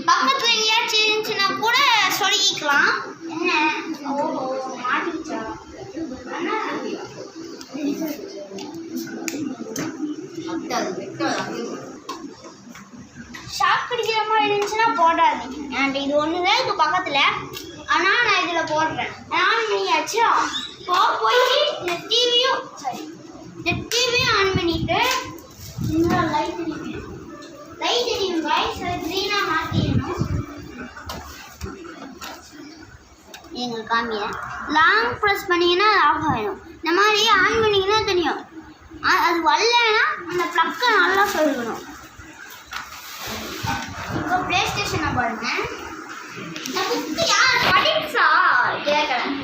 பக்கத்துல எங்கேயாச்சும் இருந்துச்சுன்னா கூட சொருகிக்கலாம். என்ன ஓஹோ மாட்டிச்சா? ஷாக் பிடிக்கிற மாதிரி இருந்துச்சுன்னா போடாதீங்க. அண்ட் இது ஒன்று தான் இப்போ பக்கத்தில், ஆனால் நான் இதில் போடுறேன். ஆன் பண்ணியாச்சு. போய் இந்த டிவியும் ஆன் பண்ணிட்டு இந்த லைட் எரியும் காய்ஸ். அது க்ரீனாக மாற்றிடணும். எங்களுக்கு காமிய லாங் ப்ரெஸ் பண்ணிங்கன்னா ஆஃப் ஆகிடும். இந்த மாதிரி ஆன் பண்ணிங்கன்னா தெரியும். அது வரலன்னா அந்த ப்ளக்கை நல்லா சொல்லணும். இப்போ ப்ளே ஸ்டேஷனை பாருங்க. இந்த புக்கு யார் படிச்சா கேட்குறேன்.